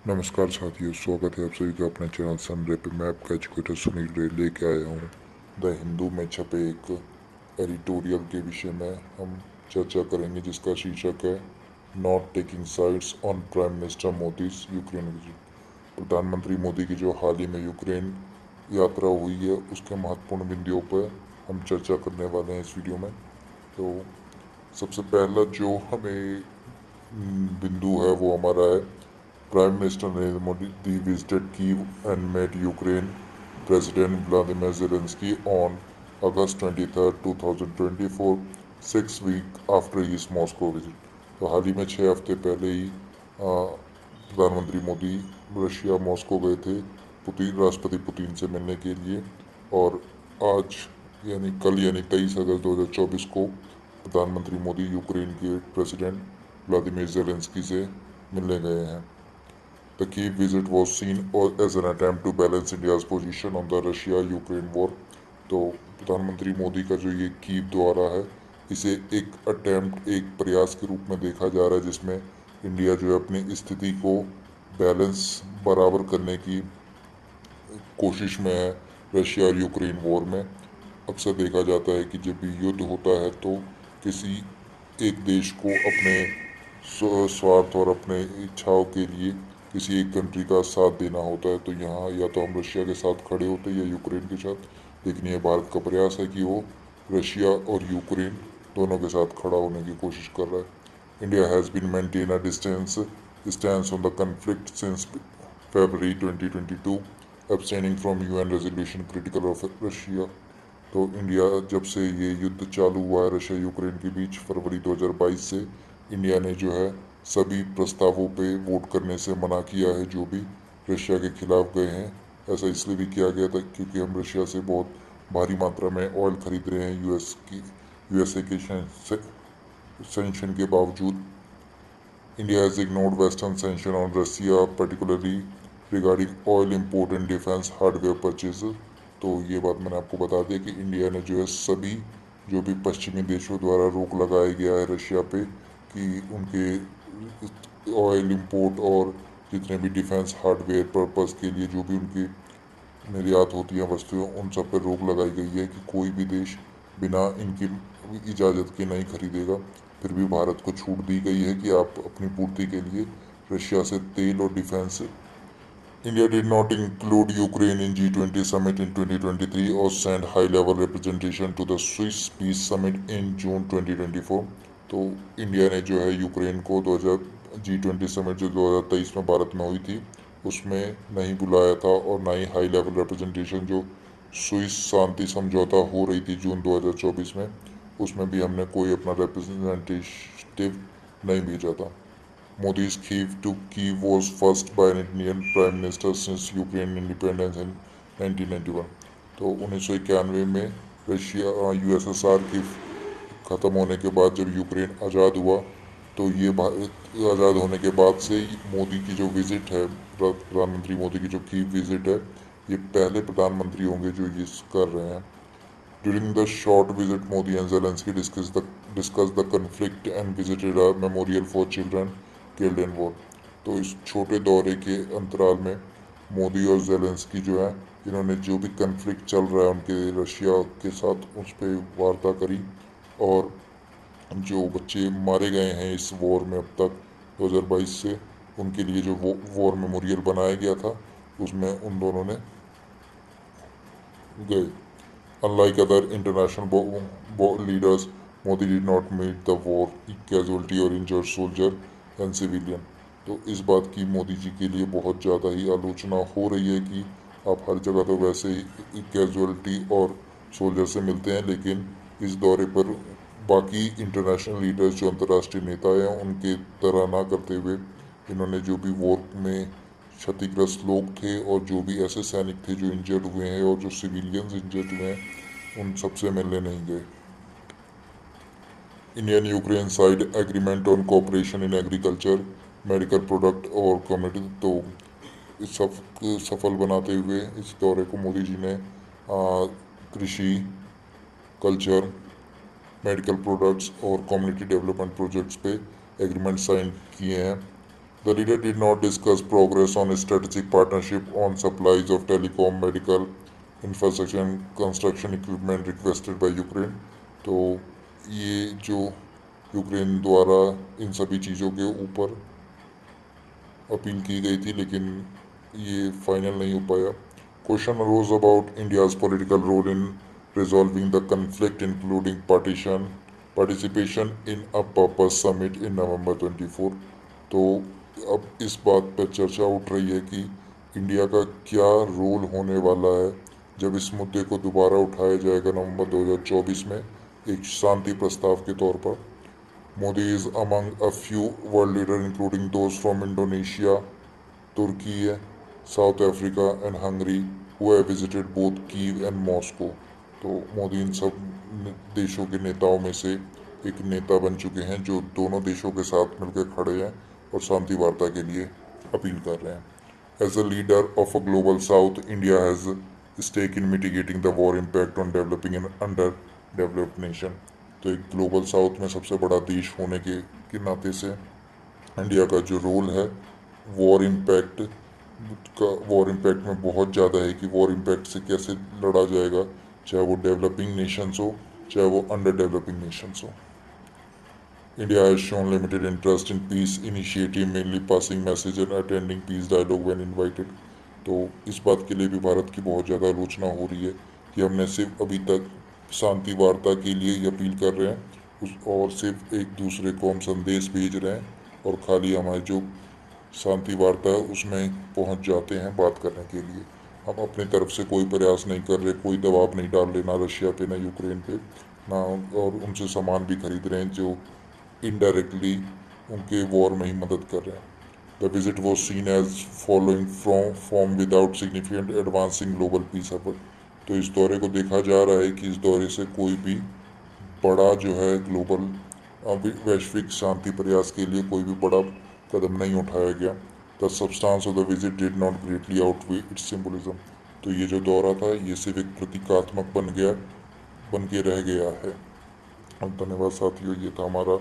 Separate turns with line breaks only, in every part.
नमस्कार साथियों, स्वागत है आप सभी का अपने चैनल सनरे पे। मैं आपका एजुकेटर सुनील रे लेके आया हूँ द हिंदू में छपे एक एडिटोरियल के विषय में हम चर्चा करेंगे, जिसका शीर्षक है not taking sides on prime minister Modi's Ukraine visit. प्रधानमंत्री मोदी की जो हाल ही में यूक्रेन यात्रा हुई है, उसके महत्वपूर्ण बिंदुओं पर हम चर्चा करने वाले हैं इस वीडियो में। तो सबसे पहला जो हमें बिंदु है वो हमारा है, Prime Minister Narendra Modi visited Kyiv and met Ukraine President Vladimir Zelensky on August 23, 2024, 6 weeks after his Moscow visit। तो हाल ही में 6 हफ्ते पहले ही प्रधानमंत्री मोदी रशिया मॉस्को गए थे पुतिन राष्ट्रपति पुतिन से मिलने के लिए। और आज यानी कल यानी 23 अगस्त 2024 को प्रधानमंत्री मोदी यूक्रेन के प्रेसिडेंट व्लादिमीर जेलेंस्की से मिलने गए हैं। The Kyiv visit was seen as an attempt to balance India's position on the Russia-Ukraine war। तो प्रधानमंत्री मोदी का जो ये कीव दौरा है, इसे एक प्रयास के रूप में देखा जा रहा है, जिसमें इंडिया जो है अपनी स्थिति को बैलेंस बराबर करने की कोशिश में है रशिया और यूक्रेन वॉर में। अक्सर देखा जाता है कि जब भी युद्ध होता है तो किसी एक देश को अपने स्वार्थ और अपने इच्छाओं के लिए किसी एक कंट्री का साथ देना होता है। तो यहाँ या तो हम रशिया के साथ खड़े होते हैं या यूक्रेन के साथ, लेकिन ये भारत का प्रयास है कि वो रशिया और यूक्रेन दोनों के साथ खड़ा होने की कोशिश कर रहा है। India has been maintain a distance stand on the conflict since February 2022, abstaining from UN resolution critical of Russia। तो इंडिया जब से ये युद्ध चालू हुआ है रशिया यूक्रेन के बीच फरवरी 2022 से, इंडिया ने जो है सभी प्रस्तावों पे वोट करने से मना किया है जो भी रशिया के खिलाफ गए हैं। ऐसा इसलिए भी किया गया था क्योंकि हम रशिया से बहुत भारी मात्रा में ऑयल खरीद रहे हैं यूएसए के सेंक्शन के बावजूद। India has ignored Western sanctions on Russia, particularly regarding oil import and defense hardware purchases। तो ये बात मैंने आपको बता दी कि इंडिया ने जो है सभी जो भी पश्चिमी देशों द्वारा रोक लगाया गया है रशिया पे कि उनके ऑयल इंपोर्ट और जितने भी डिफेंस हार्डवेयर पर्पस के लिए जो भी उनकी निर्यात होती है वस्तुएं, उन सब पर रोक लगाई गई है कि कोई भी देश बिना इनकी इजाज़त के नहीं खरीदेगा। फिर भी भारत को छूट दी गई है कि आप अपनी पूर्ति के लिए रशिया से तेल और defence. India did not include Ukraine in G20 summit in 2023 और send high level representation to the Swiss peace summit in June 2024। तो इंडिया ने जो है यूक्रेन को 2000 G20 समिट जो 2023 में भारत में हुई थी उसमें नहीं बुलाया था, और ना ही हाई लेवल रिप्रेजेंटेशन जो स्विस शांति समझौता हो रही थी जून 2024 में, उसमें भी हमने कोई अपना रिप्रेजेंटेटिव नहीं भेजा था। Modi's Kyiv to Kyiv was first by an Indian Prime Minister since Ukraine independence in 1991। तो 1991 में रशिया यूएसएसआर की ख़त्म होने के बाद जब यूक्रेन आज़ाद हुआ, तो ये आज़ाद होने के बाद से ही मोदी की जो विज़िट है, प्रधानमंत्री मोदी की जो कीव विज़िट है, ये पहले प्रधानमंत्री होंगे जो ये कर रहे हैं। During the short visit, Modi and Zelensky discussed the conflict and visited a memorial for children killed in war। तो इस छोटे दौरे के अंतराल में मोदी और जेलेंस्की जो है, इन्होंने जो भी कन्फ्लिक्ट चल रहा है उनके रशिया के साथ उस पर वार्ता करी। और जो बच्चे मारे गए हैं इस वॉर में अब तक 2022 से, उनके लिए जो वॉर मेमोरियल बनाया गया था उसमें उन दोनों ने गए। Unlike other international leaders, Modi did not meet the war casualty or injured soldier and civilian। तो इस बात की मोदी जी के लिए बहुत ज़्यादा ही आलोचना हो रही है कि आप हर जगह तो वैसे ही कैजुअलिटी और सोल्जर से मिलते हैं, लेकिन इस दौरे पर बाकी इंटरनेशनल लीडर्स जो अंतर्राष्ट्रीय नेता हैं उनके तरह ना करते हुए इन्होंने जो भी वॉर में क्षतिग्रस्त लोग थे और जो भी ऐसे सैनिक थे जो इंजर्ड हुए हैं और जो सिविलियंस इंजर्ड हुए हैं, उन सबसे मिलने नहीं गए। Indian Ukraine side agreement on cooperation in agriculture, medical product और कम्युनिटी। तो इस सब सफल बनाते हुए इस दौरे को मोदी जी ने कृषि, कल्चर, मेडिकल प्रोडक्ट्स और कम्युनिटी डेवलपमेंट प्रोजेक्ट्स पे एग्रीमेंट साइन किए हैं, The leader did not discuss progress on a strategic partnership on supplies of telecom, medical infrastructure and construction equipment requested by Ukraine. तो ये जो यूक्रेन द्वारा इन सभी चीज़ों के ऊपर अपील की गई थी, लेकिन ये फाइनल नहीं हो पाया. Question arose about India's political role in resolving the conflict including participation in a purpose summit in November 24. तो अब इस बात पर चर्चा उठ रही है कि इंडिया का क्या रोल होने वाला है जब इस मुद्दे को दोबारा उठाया जाएगा नवंबर 2024 में एक शांति प्रस्ताव के तौर पर. Modi is among a few world leaders, including those from Indonesia, Turkey, South Africa, and Hungary, who have visited both Kyiv and Moscow. तो मोदी इन सब देशों के नेताओं में से एक नेता बन चुके हैं जो दोनों देशों के साथ मिलकर खड़े हैं और शांति वार्ता के लिए अपील कर रहे हैं. As a leader of a global South, India has stake in mitigating the war impact on developing an underdeveloped nation. तो एक ग्लोबल साउथ में सबसे बड़ा देश होने के नाते से इंडिया का जो रोल है वॉर इम्पैक्ट में बहुत ज़्यादा है कि वॉर इम्पैक्ट से कैसे लड़ा जाएगा, चाहे वो डेवलपिंग नेशंस हो चाहे वो अंडर डेवलपिंग नेशंस हो. India has shown limited interest in peace initiative, mainly passing message and attending peace dialogue when invited. तो इस बात के लिए भी भारत की बहुत ज़्यादा आलोचना हो रही है कि हमने सिर्फ अभी तक शांति वार्ता के लिए ही अपील कर रहे हैं और सिर्फ एक दूसरे को हम संदेश भेज रहे हैं और खाली हमारी जो शांति वार्ता है उसमें पहुंच जाते हैं बात करने के लिए. हम अपनी तरफ से कोई प्रयास नहीं कर रहे, कोई दबाव नहीं डाल रहे, ना रशिया पे ना यूक्रेन पे, ना और उनसे सामान भी खरीद रहे हैं जो इनडायरेक्टली उनके वॉर में ही मदद कर रहे हैं. The visit was seen as following from without significant advancing global peace effort. तो इस दौरे को देखा जा रहा है कि इस दौरे से कोई भी बड़ा जो है ग्लोबल वैश्विक शांति प्रयास के लिए कोई भी बड़ा कदम नहीं उठाया गया. The substance of the visit did not greatly outweigh it's symbolism. तो ये जो दौरा था ये सिर्फ एक प्रतीकात्मक बन के रह गया है. अब धन्यवाद साथियों, ये था हमारा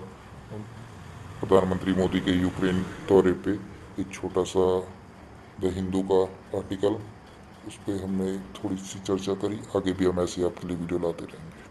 प्रधानमंत्री मोदी के यूक्रेन दौरे पे एक छोटा सा द हिंदू का आर्टिकल, उस पर हमने थोड़ी सी चर्चा करी. आगे भी हम ऐसे आपके लिए वीडियो लाते रहेंगे.